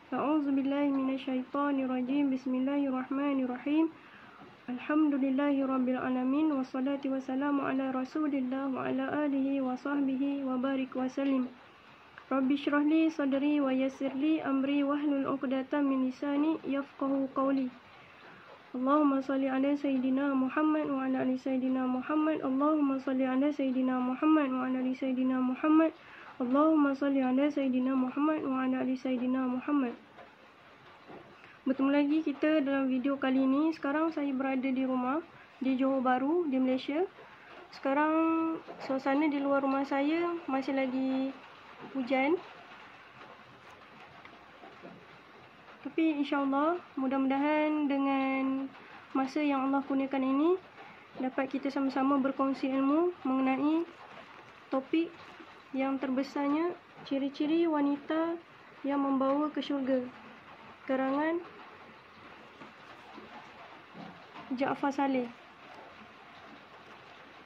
A'udzubillahi minasyaitonirrajim. Bismillahirrahmanirrahim. Alhamdulillahirabbil alamin wassalatu wassalamu ala Rasulillah wa ala alihi wa sahbihi wa barik wa sallim. Rabbi shrah li sadri wa yassir li amri wahlul 'uqdatam min lisani yafqahu qawli. Allahumma shalli ala sayidina Muhammad wa ala ali sayidina Muhammad. Allahumma shalli ala sayidina Muhammad wa ala ali sayidina Muhammad. Allahumma shalli ala sayidina Muhammad wa ala ali sayidina Muhammad. Bertemu lagi kita dalam video kali ini. Sekarang saya berada di rumah di Johor Bahru di Malaysia. Sekarang suasana di luar rumah saya masih lagi hujan. Tapi insya-Allah mudah-mudahan dengan masa yang Allah kurniakan ini dapat kita sama-sama berkongsi ilmu mengenai topik yang terbesarnya ciri-ciri wanita yang membawa ke syurga, karangan Ja'far Saleh.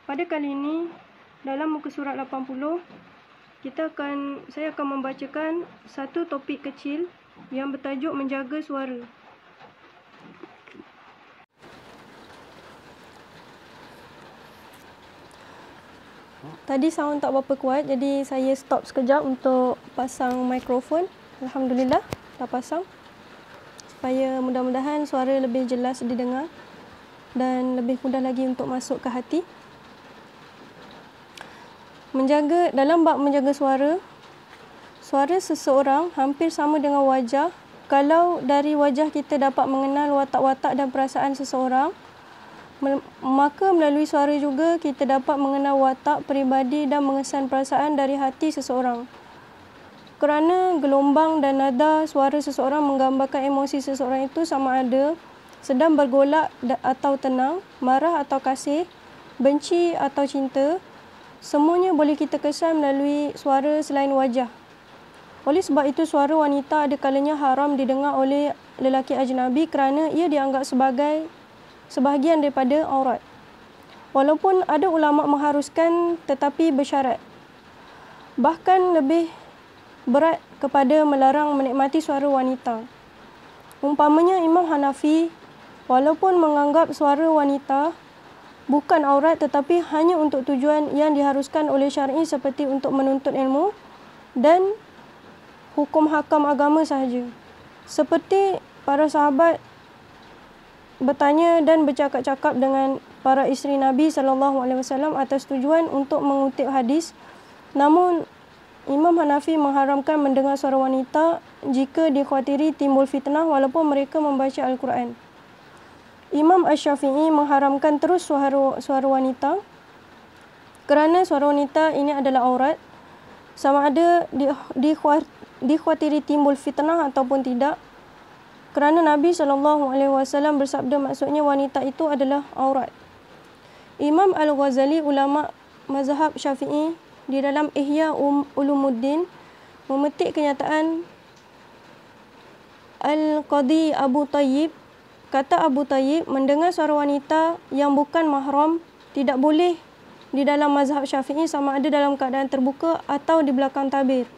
Pada kali ini dalam muka surat 80 saya akan membacakan satu topik kecil yang bertajuk menjaga suara. Tadi sound tak berapa kuat, jadi saya stop sekejap untuk pasang mikrofon. Alhamdulillah dah pasang, supaya mudah-mudahan suara lebih jelas didengar dan lebih mudah lagi untuk masuk ke hati. Dalam bab menjaga suara, suara seseorang hampir sama dengan wajah. Kalau dari wajah kita dapat mengenal watak-watak dan perasaan seseorang, maka melalui suara juga kita dapat mengenal watak, peribadi dan mengesan perasaan dari hati seseorang. Kerana gelombang dan nada suara seseorang menggambarkan emosi seseorang itu sama ada sedang bergolak atau tenang, marah atau kasih, benci atau cinta. Semuanya boleh kita kesan melalui suara selain wajah. Oleh sebab itu suara wanita ada kalanya haram didengar oleh lelaki ajnabi kerana ia dianggap sebagai sebahagian daripada aurat. Walaupun ada ulama mengharuskan tetapi bersyarat. Bahkan lebih berat kepada melarang menikmati suara wanita. Umpamanya Imam Hanafi walaupun menganggap suara wanita bukan aurat tetapi hanya untuk tujuan yang diharuskan oleh syar'i seperti untuk menuntut ilmu dan hukum hakam agama sahaja. Seperti para sahabat bertanya dan bercakap-cakap dengan para isteri Nabi SAW atas tujuan untuk mengutip hadis. Namun Imam Hanafi mengharamkan mendengar suara wanita jika dikhawatiri timbul fitnah walaupun mereka membaca Al-Quran. Imam Asy-Syafi'i mengharamkan terus suara wanita kerana suara wanita ini adalah aurat, sama ada dikhawatiri timbul fitnah ataupun tidak. Kerana Nabi SAW bersabda maksudnya wanita itu adalah aurat. Imam Al-Ghazali, ulama mazhab Syafi'i, di dalam Ihya Ulumuddin memetik kenyataan Al-Qadhi Abu Tayyib. Kata Abu Tayyib, mendengar suara wanita yang bukan mahram tidak boleh di dalam mazhab Syafi'i sama ada dalam keadaan terbuka atau di belakang tabir,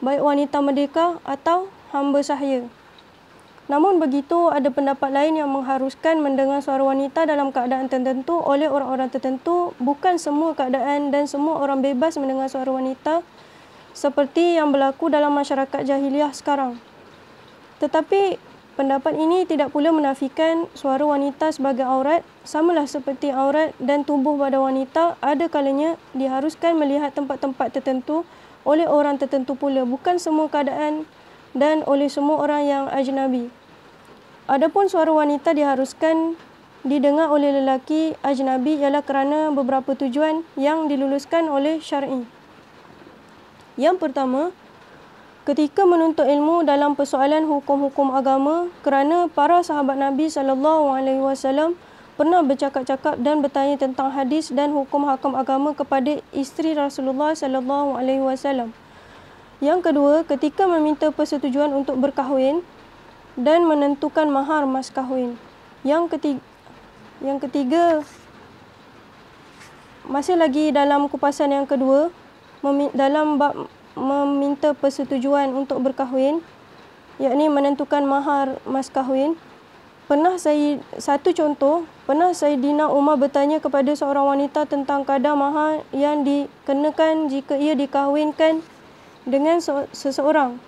baik wanita merdeka atau hamba sahaya. Namun begitu, ada pendapat lain yang mengharuskan mendengar suara wanita dalam keadaan tertentu oleh orang-orang tertentu. Bukan semua keadaan dan semua orang bebas mendengar suara wanita seperti yang berlaku dalam masyarakat jahiliah sekarang. Tetapi pendapat ini tidak pula menafikan suara wanita sebagai aurat. Samalah seperti aurat dan tubuh pada wanita, ada kalanya diharuskan melihat tempat-tempat tertentu oleh orang tertentu pula. Bukan semua keadaan dan oleh semua orang yang ajnabi. Adapun suara wanita diharuskan didengar oleh lelaki ajnabi ialah kerana beberapa tujuan yang diluluskan oleh syar'i. Yang pertama, ketika menuntut ilmu dalam persoalan hukum-hukum agama, kerana para sahabat Nabi SAW pernah bercakap-cakap dan bertanya tentang hadis dan hukum hakam agama kepada isteri Rasulullah SAW. Yang kedua, ketika meminta persetujuan untuk berkahwin dan menentukan mahar mas kahwin. Yang ketiga, masih lagi dalam kupasan yang kedua, dalam bab meminta persetujuan untuk berkahwin, yakni menentukan mahar mas kahwin. Satu contoh, pernah Saidina Umar bertanya kepada seorang wanita tentang kadar mahar yang dikenakan jika ia dikahwinkan dengan seseorang.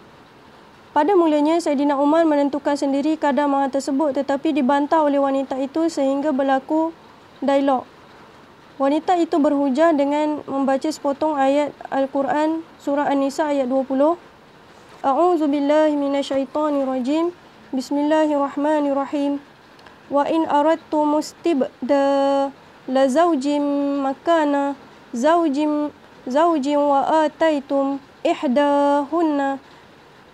Pada mulanya, Saidina Umar menentukan sendiri kadar mahar tersebut, tetapi dibantah oleh wanita itu sehingga berlaku dialog. Wanita itu berhujah dengan membaca sepotong ayat Al-Quran surah An-Nisa ayat 20. A'udzubillahi minasyaitonirrajim. Bismillahirrahmanirrahim. Wa in aradtum mustibda la zawjin makana zawjin wa ataitum ihdahunna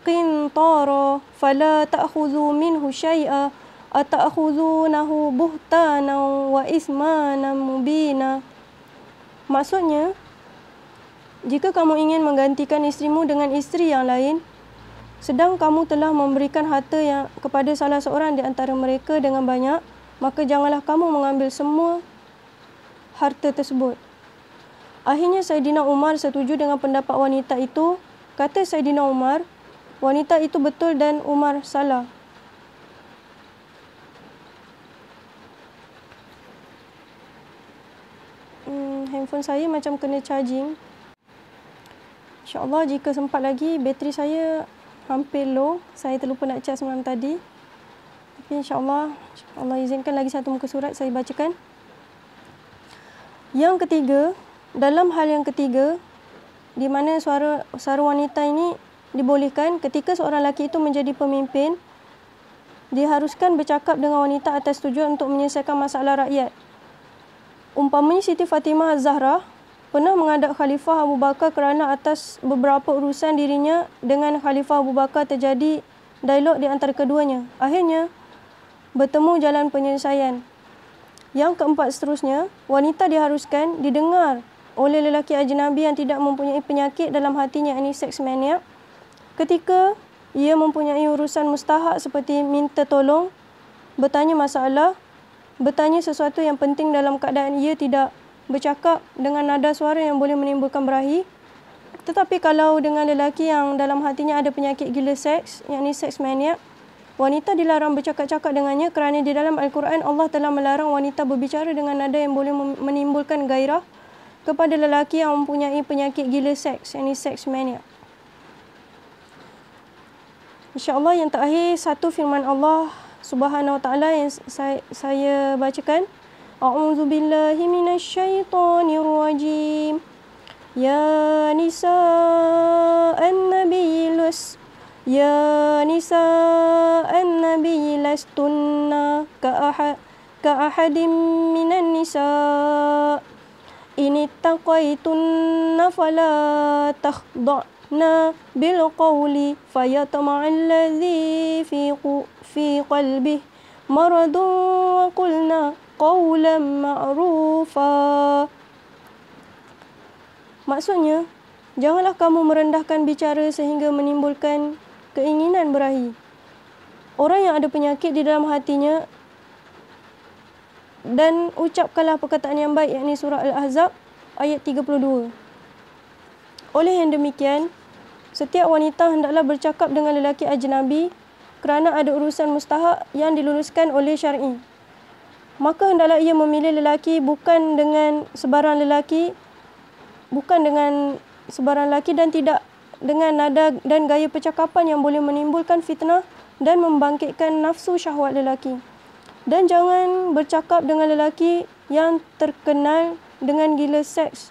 qintara fala ta'khudhu minhu syai'a ata'khudhunahu buhtanan wa ismanan mubina. Maksudnya, jika kamu ingin menggantikan isterimu dengan isteri yang lain, sedang kamu telah memberikan harta yang kepada salah seorang di antara mereka dengan banyak, maka janganlah kamu mengambil semua harta tersebut. Akhirnya Saidina Umar setuju dengan pendapat wanita itu. Kata Saidina Umar, wanita itu betul dan Umar salah. Handphone saya macam kena charging. InsyaAllah jika sempat lagi, bateri saya hampir low. Saya terlupa nak charge semalam tadi. Tapi insyaAllah, Allah izinkan lagi satu muka surat saya bacakan. Yang ketiga, dalam hal yang ketiga, di mana suara wanita ini dibolehkan ketika seorang lelaki itu menjadi pemimpin, diharuskan bercakap dengan wanita atas tujuan untuk menyelesaikan masalah rakyat. Umpamanya Siti Fatimah Az-Zahra pernah menghadap Khalifah Abu Bakar kerana atas beberapa urusan dirinya dengan Khalifah Abu Bakar terjadi dialog di antara keduanya. Akhirnya, bertemu jalan penyelesaian. Yang keempat seterusnya, wanita diharuskan didengar oleh lelaki ajnabi yang tidak mempunyai penyakit dalam hatinya, yakni seks maniak, ketika ia mempunyai urusan mustahak seperti minta tolong, bertanya masalah, bertanya sesuatu yang penting dalam keadaan ia tidak bercakap dengan nada suara yang boleh menimbulkan berahi. Tetapi kalau dengan lelaki yang dalam hatinya ada penyakit gila seks, yakni seks maniak, wanita dilarang bercakap-cakap dengannya kerana di dalam Al-Quran Allah telah melarang wanita berbicara dengan nada yang boleh menimbulkan gairah kepada lelaki yang mempunyai penyakit gila seks, yakni seks maniak. InsyaAllah yang terakhir, satu firman Allah Subhanahu Wa Taala yang saya bacakan. A'udzu billahi minasyaitonir rajim. Ya nisa'an nabiyyi lastunna ka'ahadin minan nisa' in ittaqaytunna fala takhda'na bil qawli fayatama'alladzi fi qalbihi maradun wa qulna qawlan ma'rufa. Maksudnya, janganlah kamu merendahkan bicara sehingga menimbulkan keinginan berahi. Orang yang ada penyakit di dalam hatinya, dan ucapkanlah perkataan yang baik, yakni surah Al-Ahzab ayat 32. Oleh yang demikian, setiap wanita hendaklah bercakap dengan lelaki ajnabi kerana ada urusan mustahak yang diluluskan oleh syar'i. Maka hendaklah ia memilih lelaki bukan dengan sebarang lelaki dan tidak dengan nada dan gaya percakapan yang boleh menimbulkan fitnah dan membangkitkan nafsu syahwat lelaki. Dan jangan bercakap dengan lelaki yang terkenal dengan gila seks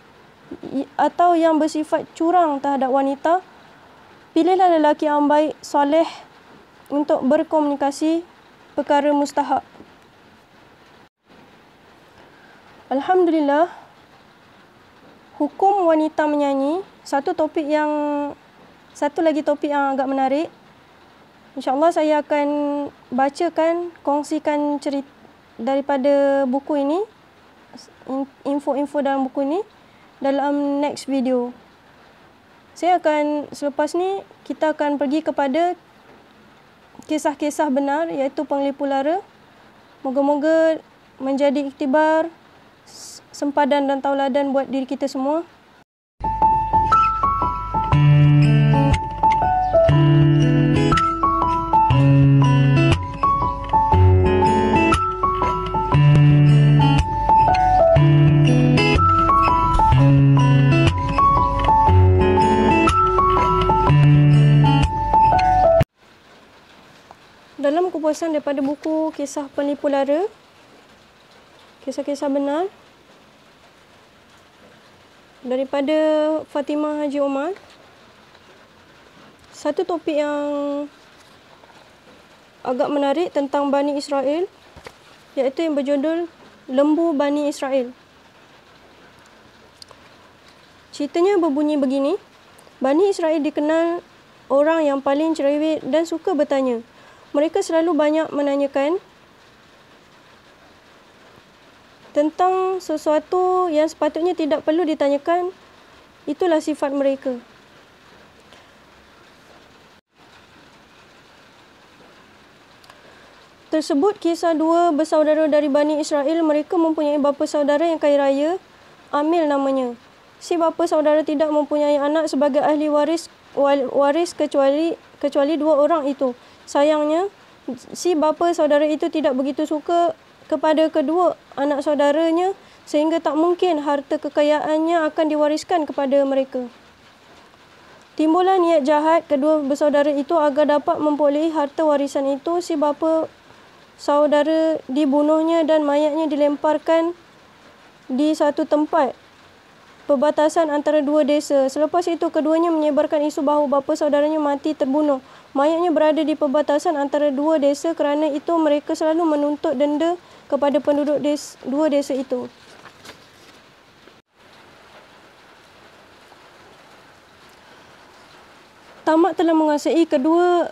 atau yang bersifat curang terhadap wanita. Pilihlah lelaki yang baik, soleh untuk berkomunikasi perkara mustahak. Alhamdulillah, hukum wanita menyanyi, satu lagi topik yang agak menarik. InsyaAllah saya akan kongsikan cerita daripada buku ini, info-info dalam buku ini dalam next video. Selepas ni, kita akan pergi kepada kisah-kisah benar, iaitu penglipu lara. Moga-moga menjadi iktibar, sempadan dan tauladan buat diri kita semua. kupasan daripada buku Kisah Penipu Lara, kisah-kisah benar daripada Fatimah Haji Omar. Satu topik yang agak menarik tentang Bani Israel, iaitu yang berjudul Lembu Bani Israel. Ceritanya berbunyi begini. Bani Israel dikenal orang yang paling cerewet dan suka bertanya. Mereka selalu banyak menanyakan tentang sesuatu yang sepatutnya tidak perlu ditanyakan. Itulah sifat mereka. Tersebut kisah dua bersaudara dari Bani Israel. Mereka mempunyai bapa saudara yang kaya raya, Amil namanya. Si bapa saudara tidak mempunyai anak sebagai ahli waris kecuali dua orang itu. Sayangnya, si bapa saudara itu tidak begitu suka kepada kedua anak saudaranya sehingga tak mungkin harta kekayaannya akan diwariskan kepada mereka. Timbullah niat jahat kedua bersaudara itu agar dapat memperolehi harta warisan itu. Si bapa saudara dibunuhnya dan mayatnya dilemparkan di satu tempat perbatasan antara dua desa. Selepas itu keduanya menyebarkan isu bahawa bapa saudaranya mati terbunuh. Mayatnya berada di perbatasan antara dua desa. Kerana itu mereka selalu menuntut denda kepada penduduk dua desa itu. Tamak telah menguasai kedua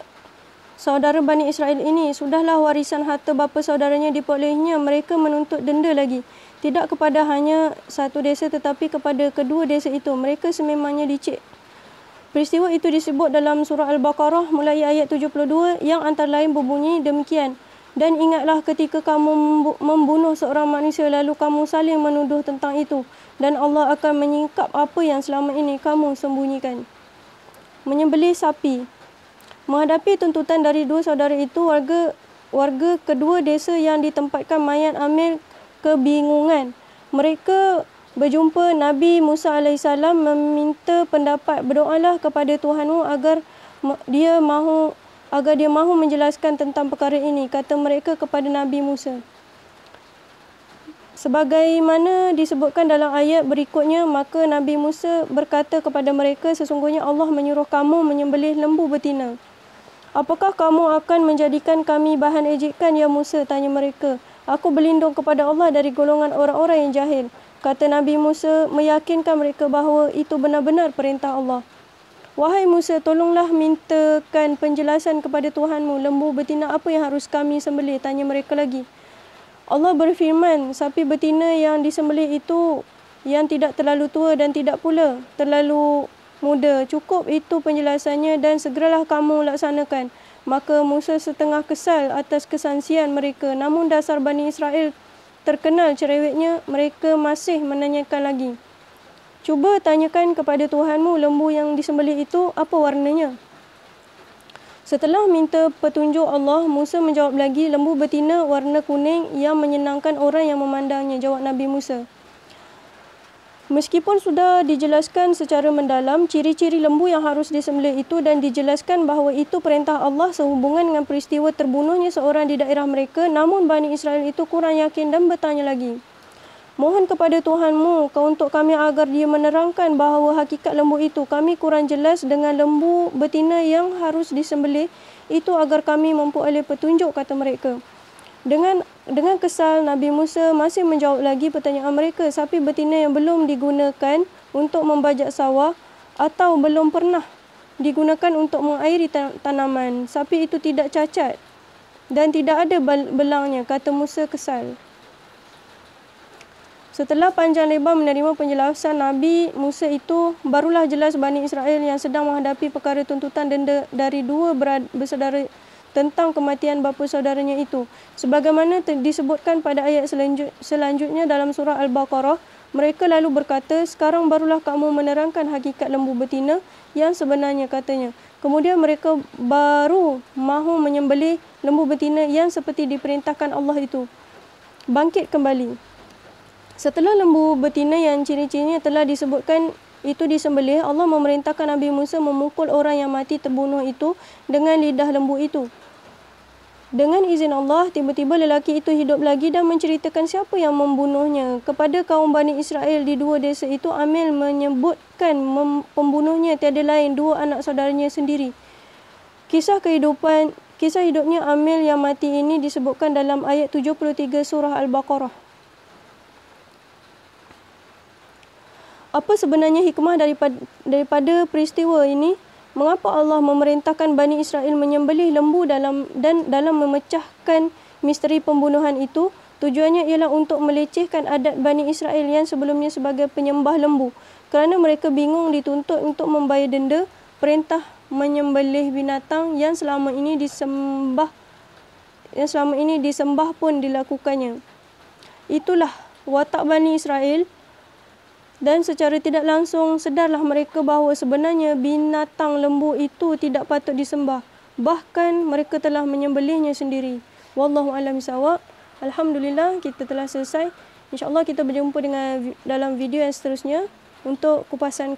saudara Bani Israel ini. Sudahlah warisan harta bapa saudaranya diperolehinya. Mereka menuntut denda lagi. Tidak kepada hanya satu desa tetapi kepada kedua desa itu. Mereka sememangnya dicek. Peristiwa itu disebut dalam surah Al-Baqarah mulai ayat 72 yang antara lain berbunyi demikian. Dan ingatlah ketika kamu membunuh seorang manusia lalu kamu saling menuduh tentang itu. Dan Allah akan menyingkap apa yang selama ini kamu sembunyikan. Menyembelih sapi. Menghadapi tuntutan dari dua saudara itu, warga kedua desa yang ditempatkan mayat Amil kebingungan. Mereka berjumpa Nabi Musa AS meminta pendapat. Berdoalah kepada Tuhanmu agar dia mahu menjelaskan tentang perkara ini, kata mereka kepada Nabi Musa. Sebagaimana disebutkan dalam ayat berikutnya, maka Nabi Musa berkata kepada mereka, sesungguhnya Allah menyuruh kamu menyembelih lembu betina. Apakah kamu akan menjadikan kami bahan ejekan, ya Musa? Tanya mereka. Aku berlindung kepada Allah dari golongan orang-orang yang jahil. Kata Nabi Musa meyakinkan mereka bahawa itu benar-benar perintah Allah. Wahai Musa, tolonglah mintakan penjelasan kepada Tuhanmu. Lembu betina apa yang harus kami sembelih? Tanya mereka lagi. Allah berfirman, sapi betina yang disembelih itu yang tidak terlalu tua dan tidak pula terlalu muda. Cukup itu penjelasannya dan segeralah kamu laksanakan. Maka Musa setengah kesal atas kesangsian mereka. Namun dasar Bani Israel terkenal cerewetnya, mereka masih menanyakan lagi. Cuba tanyakan kepada Tuhanmu, lembu yang disembelih itu apa warnanya? Setelah minta petunjuk Allah, Musa menjawab lagi, lembu betina warna kuning yang menyenangkan orang yang memandangnya, jawab Nabi Musa. Meskipun sudah dijelaskan secara mendalam ciri-ciri lembu yang harus disembelih itu dan dijelaskan bahawa itu perintah Allah sehubungan dengan peristiwa terbunuhnya seorang di daerah mereka, namun Bani Israel itu kurang yakin dan bertanya lagi. Mohon kepada Tuhanmu untuk kami agar dia menerangkan bahawa hakikat lembu itu. Kami kurang jelas dengan lembu betina yang harus disembelih itu agar kami memperoleh petunjuk, kata mereka. Dengan kesal, Nabi Musa masih menjawab lagi pertanyaan mereka. Sapi betina yang belum digunakan untuk membajak sawah atau belum pernah digunakan untuk mengairi tanaman. Sapi itu tidak cacat dan tidak ada belangnya, kata Musa kesal. Setelah panjang lebar menerima penjelasan Nabi Musa itu, barulah jelas Bani Israel yang sedang menghadapi perkara tuntutan denda dari dua bersaudara tentang kematian bapa saudaranya itu. Sebagaimana disebutkan pada ayat selanjutnya dalam surah Al-Baqarah, mereka lalu berkata, sekarang barulah kamu menerangkan hakikat lembu betina yang sebenarnya, katanya. Kemudian mereka baru mahu menyembelih lembu betina yang seperti diperintahkan Allah itu. Bangkit kembali. Setelah lembu betina yang ciri-cirinya telah disebutkan itu disembelih, Allah memerintahkan Nabi Musa memukul orang yang mati terbunuh itu dengan lidah lembu itu. Dengan izin Allah, tiba-tiba lelaki itu hidup lagi dan menceritakan siapa yang membunuhnya. Kepada kaum Bani Israel di dua desa itu, Amil menyebutkan pembunuhnya tiada lain dua anak saudaranya sendiri. Kisah hidupnya Amil yang mati ini disebutkan dalam ayat 73 surah Al-Baqarah. Apa sebenarnya hikmah daripada peristiwa ini? Mengapa Allah memerintahkan Bani Israel menyembelih lembu dalam memecahkan misteri pembunuhan itu? Tujuannya ialah untuk melecehkan adat Bani Israel yang sebelumnya sebagai penyembah lembu. Kerana mereka bingung dituntut untuk membayar denda, perintah menyembelih binatang yang selama ini disembah pun dilakukannya. Itulah watak Bani Israel. Dan secara tidak langsung sedarlah mereka bahawa sebenarnya binatang lembu itu tidak patut disembah. Bahkan mereka telah menyembelihnya sendiri. Wallahu a'lam bishawab. Alhamdulillah, kita telah selesai. InsyaAllah kita berjumpa dalam video yang seterusnya untuk kupasan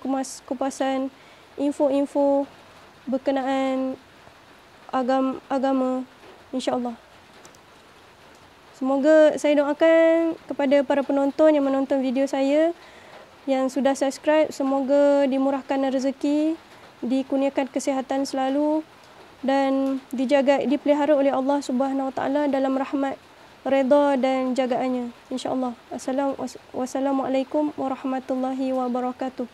info-info berkenaan agama insyaAllah. Semoga saya doakan kepada para penonton yang menonton video saya, yang sudah subscribe, semoga dimurahkan rezeki, dikurniakan kesihatan selalu dan dipelihara oleh Allah Subhanahu Wa Taala dalam rahmat, redha dan jagaannya, insya-Allah. Wassalamualaikum warahmatullahi wabarakatuh.